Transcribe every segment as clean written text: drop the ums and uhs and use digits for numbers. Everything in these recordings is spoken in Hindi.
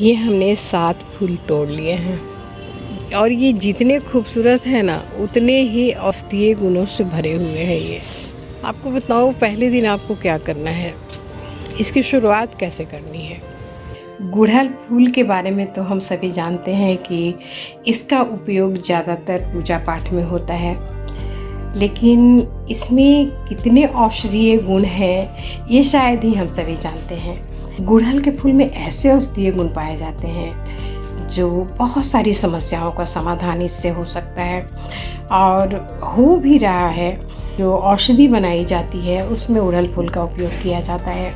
ये हमने 7 फूल तोड़ लिए हैं और ये जितने खूबसूरत हैं ना उतने ही औषधीय गुणों से भरे हुए हैं। ये आपको बताऊँ, पहले दिन आपको क्या करना है, इसकी शुरुआत कैसे करनी है। गुड़हल फूल के बारे में तो हम सभी जानते हैं कि इसका उपयोग ज़्यादातर पूजा पाठ में होता है, लेकिन इसमें कितने औषधीय गुण हैं ये शायद ही हम सभी जानते हैं। गुड़हल के फूल में ऐसे औषधीय गुण पाए जाते हैं जो बहुत सारी समस्याओं का समाधान इससे हो सकता है और हो भी रहा है। जो औषधि बनाई जाती है उसमें गुड़हल फूल का उपयोग किया जाता है।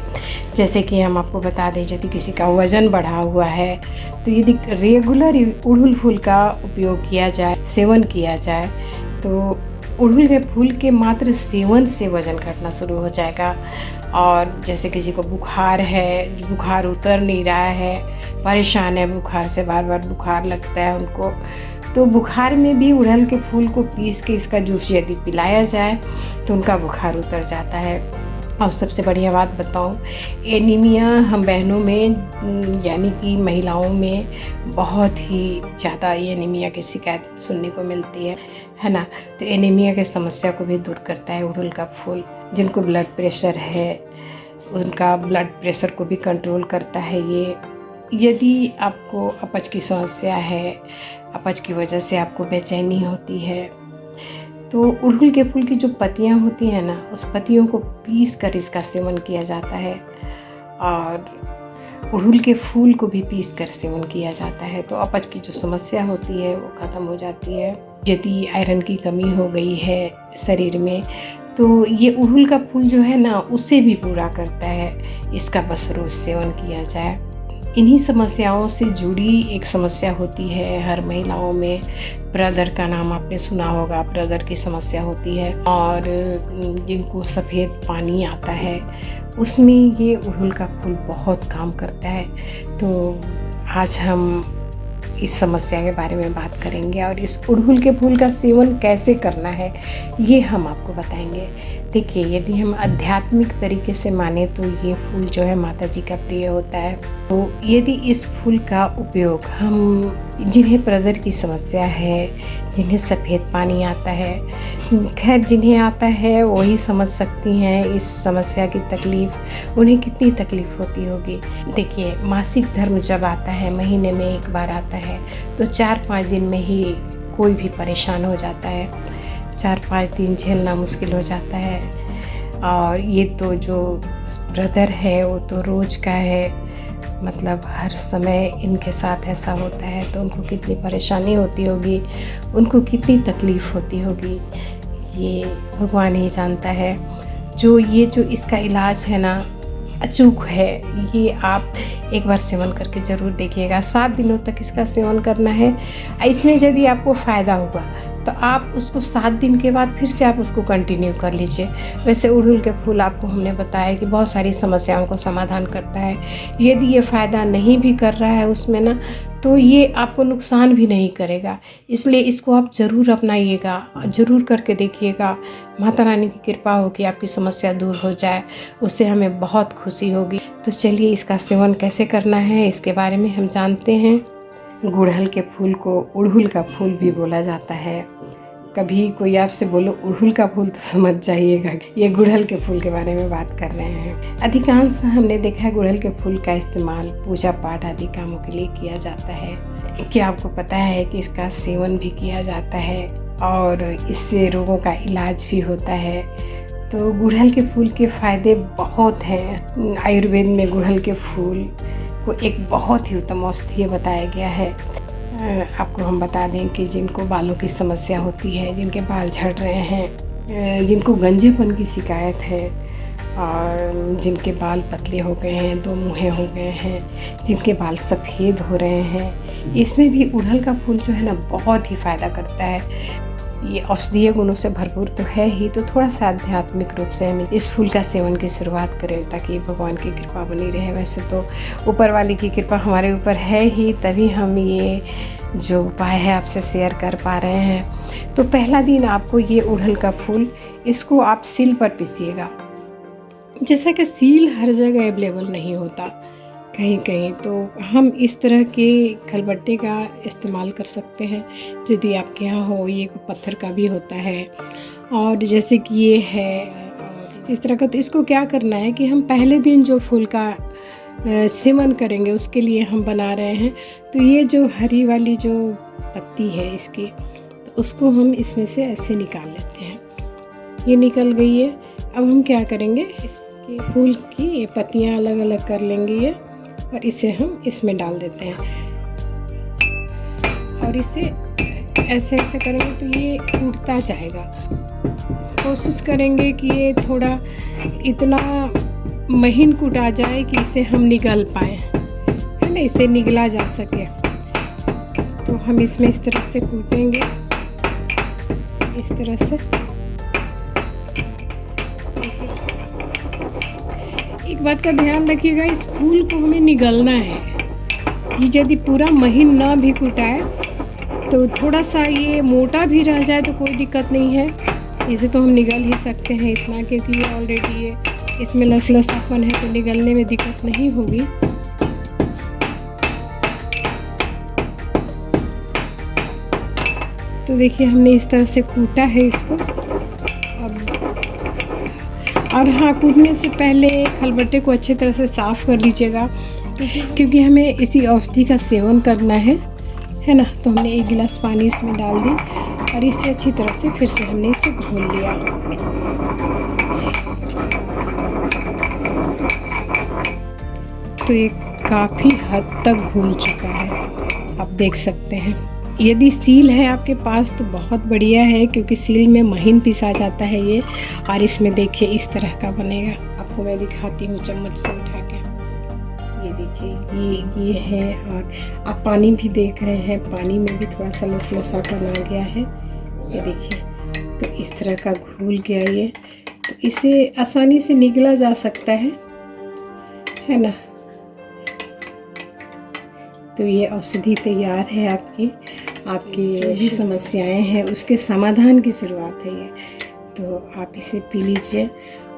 जैसे कि हम आपको बता दें, यदि किसी का वज़न बढ़ा हुआ है तो यदि रेगुलर गुड़हल फूल का उपयोग किया जाए, सेवन किया जाए, तो गुड़हल के फूल के मात्र सेवन से वज़न घटना शुरू हो जाएगा। और जैसे किसी को बुखार है, बुखार उतर नहीं रहा है, परेशान है बुखार से, बार बार बुखार लगता है उनको, तो बुखार में भी गुड़हल के फूल को पीस के इसका जूस यदि पिलाया जाए तो उनका बुखार उतर जाता है। और सबसे बढ़िया बात बताऊं, एनीमिया हम बहनों में यानी कि महिलाओं में बहुत ही ज़्यादा ये एनीमिया की शिकायत सुनने को मिलती है ना। तो एनीमिया की समस्या को भी दूर करता है गुड़हल का फूल। जिनको ब्लड प्रेशर है उनका ब्लड प्रेशर को भी कंट्रोल करता है ये। यदि आपको अपच की समस्या है, अपच की वजह से आपको बेचैनी होती है, तो गुड़हल के फूल की जो पत्तियां होती हैं ना, उस पत्तियों को पीस कर इसका सेवन किया जाता है और गुड़हल के फूल को भी पीस कर सेवन किया जाता है, तो अपच की जो समस्या होती है वो ख़त्म हो जाती है। यदि आयरन की कमी हो गई है शरीर में तो ये गुड़हल का फूल जो है ना उसे भी पूरा करता है, इसका बस रोज़ सेवन किया जाए। इन्हीं समस्याओं से जुड़ी एक समस्या होती है हर महिलाओं में, ब्रदर का नाम आपने सुना होगा, ब्रदर की समस्या होती है। और जिनको सफ़ेद पानी आता है उसमें ये गुड़हल का फूल बहुत काम करता है। तो आज हम इस समस्या के बारे में बात करेंगे और इस गुड़हल के फूल का सेवन कैसे करना है ये हम आपको बताएंगे। देखिए, यदि हम आध्यात्मिक तरीके से माने तो ये फूल जो है माता जी का प्रिय होता है। तो यदि इस फूल का उपयोग हम जिन्हें प्रदर की समस्या है, जिन्हें सफ़ेद पानी आता है, खैर जिन्हें आता है वही समझ सकती हैं इस समस्या की तकलीफ़, उन्हें कितनी तकलीफ़ होती होगी। देखिए, मासिक धर्म जब आता है, महीने में एक बार आता है, तो 4-5 दिन में ही कोई भी परेशान हो जाता है। 4-5 दिन झेलना मुश्किल हो जाता है। और ये तो जो ब्रदर है वो तो रोज़ का है, मतलब हर समय इनके साथ ऐसा होता है, तो उनको कितनी परेशानी होती होगी, उनको कितनी तकलीफ़ होती होगी, ये भगवान ही जानता है। जो इसका इलाज है ना, अचूक है। ये आप एक बार सेवन करके ज़रूर देखिएगा। 7 दिनों तक इसका सेवन करना है। इसमें यदि आपको फ़ायदा हुआ तो आप उसको 7 दिन के बाद फिर से आप उसको कंटिन्यू कर लीजिए। वैसे गुड़हल के फूल आपको हमने बताया कि बहुत सारी समस्याओं को समाधान करता है। यदि ये फ़ायदा नहीं भी कर रहा है उसमें ना, तो ये आपको नुकसान भी नहीं करेगा, इसलिए इसको आप ज़रूर अपनाइएगा, ज़रूर करके देखिएगा। माता रानी की कृपा हो कि आपकी समस्या दूर हो जाए, उससे हमें बहुत खुशी होगी। तो चलिए, इसका सेवन कैसे करना है इसके बारे में हम जानते हैं। गुड़हल के फूल को गुड़हल का फूल भी बोला जाता है। कभी कोई आपसे बोलो गुड़हल का फूल तो समझ जाइएगा ये गुड़हल के फूल के बारे में बात कर रहे हैं। अधिकांश हमने देखा है गुड़हल के फूल का इस्तेमाल पूजा पाठ आदि कामों के लिए किया जाता है। क्या आपको पता है कि इसका सेवन भी किया जाता है और इससे रोगों का इलाज भी होता है। तो गुड़हल के फूल के फ़ायदे बहुत हैं। आयुर्वेद में गुड़हल के फूल को एक बहुत ही उत्तम औषधीय बताया गया है। आपको हम बता दें कि जिनको बालों की समस्या होती है, जिनके बाल झड़ रहे हैं, जिनको गंजेपन की शिकायत है और जिनके बाल पतले हो गए हैं, 2 मुँहे हो गए हैं, जिनके बाल सफ़ेद हो रहे हैं, इसमें भी गुड़हल का फूल जो है ना बहुत ही फ़ायदा करता है। ये औषधीय गुणों से भरपूर तो है ही, तो थोड़ा सा आध्यात्मिक रूप से हम इस फूल का सेवन की शुरुआत करें ताकि भगवान की कृपा बनी रहे। वैसे तो ऊपर वाले की कृपा हमारे ऊपर है ही, तभी हम ये जो उपाय है आपसे शेयर कर पा रहे हैं। तो पहला दिन आपको ये गुड़हल का फूल, इसको आप सील पर पीसिएगा। जैसा कि सील हर जगह अवेलेबल नहीं होता, कहीं कहीं तो हम इस तरह के खलबट्टे का इस्तेमाल कर सकते हैं। यदि आपके यहाँ हो, ये पत्थर का भी होता है, और जैसे कि ये है इस तरह का, तो इसको क्या करना है कि हम पहले दिन जो फूल का सेवन करेंगे उसके लिए हम बना रहे हैं। तो ये जो हरी वाली जो पत्ती है इसकी, तो उसको हम इसमें से ऐसे निकाल लेते हैं। ये निकल गई है। अब हम क्या करेंगे, इसके फूल की ये पत्तियाँ अलग अलग कर लेंगे ये, और इसे हम इसमें डाल देते हैं, और इसे ऐसे ऐसे करेंगे तो ये टूटता जाएगा। कोशिश करेंगे कि ये थोड़ा इतना महीन कूटा जाए कि इसे हम निगल पाएँ, है ना, इसे निगला जा सके। तो हम इसमें इस तरह से कूटेंगे, इस तरह से। एक बात का ध्यान रखिएगा, इस फूल को हमें निगलना है। ये यदि पूरा महीन ना भी कुटाए तो थोड़ा सा ये मोटा भी रह जाए तो कोई दिक्कत नहीं है, इसे तो हम निगल ही सकते हैं इतना, क्योंकि ये ऑलरेडी ये इसमें लसलसापन है, तो निगलने में दिक्कत नहीं होगी। तो देखिए हमने इस तरह से कूटा है इसको। और हाँ, कूटने से पहले खलबट्टे को अच्छी तरह से साफ़ कर लीजिएगा, क्योंकि हमें इसी औषधि का सेवन करना है ना। तो हमने 1 गिलास पानी इसमें डाल दी, और इसे अच्छी तरह से फिर से हमने इसे घोल लिया। तो ये काफ़ी हद तक घुल चुका है, आप देख सकते हैं। यदि सील है आपके पास तो बहुत बढ़िया है, क्योंकि सील में महीन पिसा जाता है ये, और इसमें देखिए इस तरह का बनेगा। आपको मैं दिखाती हूँ चम्मच से उठा के। ये देखिए ये है, और आप पानी भी देख रहे हैं, पानी में भी थोड़ा सा लसलसापन आ गया है। ये देखिए, तो इस तरह का घुल गया ये। तो इसे आसानी से निगला जा सकता है ना। तो ये औषधि तैयार है आपकी जो भी समस्याएं हैं उसके समाधान की शुरुआत है ये। तो आप इसे पी लीजिए,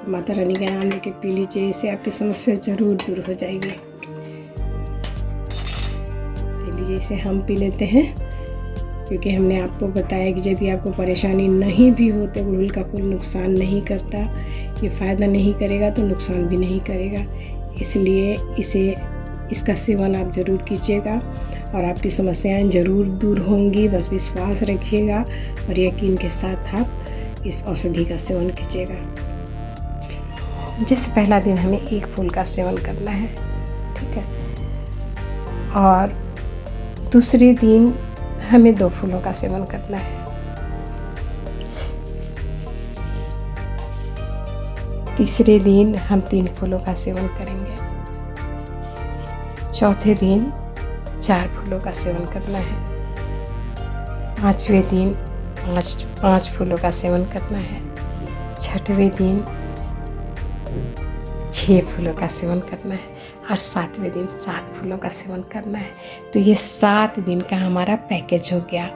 माता रानी का नाम लेके पी लीजिए, इससे आपकी समस्या ज़रूर दूर हो जाएगी। पी लीजिए, इसे हम पी लेते हैं, क्योंकि हमने आपको बताया कि यदि आपको परेशानी नहीं भी हो तो गुड़हल का फूल नुकसान नहीं करता, ये फ़ायदा नहीं करेगा तो नुकसान भी नहीं करेगा। इसलिए इसका सेवन आप ज़रूर कीजिएगा, और आपकी समस्याएं ज़रूर दूर होंगी। बस विश्वास रखिएगा और यकीन के साथ आप इस औषधि का सेवन कीजिएगा। जैसे पहला दिन हमें 1 फूल का सेवन करना है, ठीक है, और दूसरे दिन हमें 2 फूलों का सेवन करना है। तीसरे दिन हम 3 फूलों का सेवन करेंगे। चौथे दिन 4 फूलों का सेवन करना है। 5वें दिन 5 फूलों का सेवन करना है। 6वें दिन 6 फूलों का सेवन करना है, और 7वें दिन 7 फूलों का सेवन करना है। तो ये 7 दिन का हमारा पैकेज हो गया।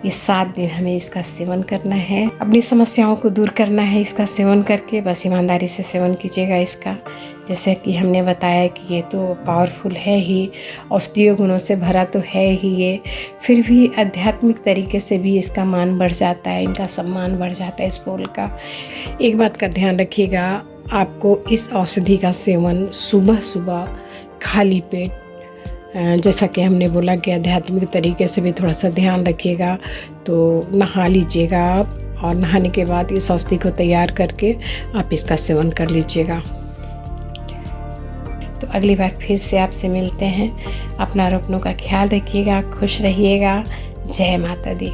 ये 7 दिन हमें इसका सेवन करना है, अपनी समस्याओं को दूर करना है इसका सेवन करके। बस ईमानदारी से सेवन कीजिएगा इसका। जैसे कि हमने बताया कि ये तो पावरफुल है ही, औषधीय गुणों से भरा तो है ही ये, फिर भी आध्यात्मिक तरीके से भी इसका मान बढ़ जाता है, इनका सम्मान बढ़ जाता है इस फूल का। एक बात का ध्यान रखिएगा, आपको इस औषधि का सेवन सुबह सुबह खाली पेट, जैसा कि हमने बोला कि आध्यात्मिक तरीके से भी थोड़ा सा ध्यान रखिएगा, तो नहा लीजिएगा आप, और नहाने के बाद इस औषधि को तैयार करके आप इसका सेवन कर लीजिएगा। तो अगली बार फिर से आपसे मिलते हैं। अपना और अपनों का ख्याल रखिएगा, खुश रहिएगा। जय माता दी।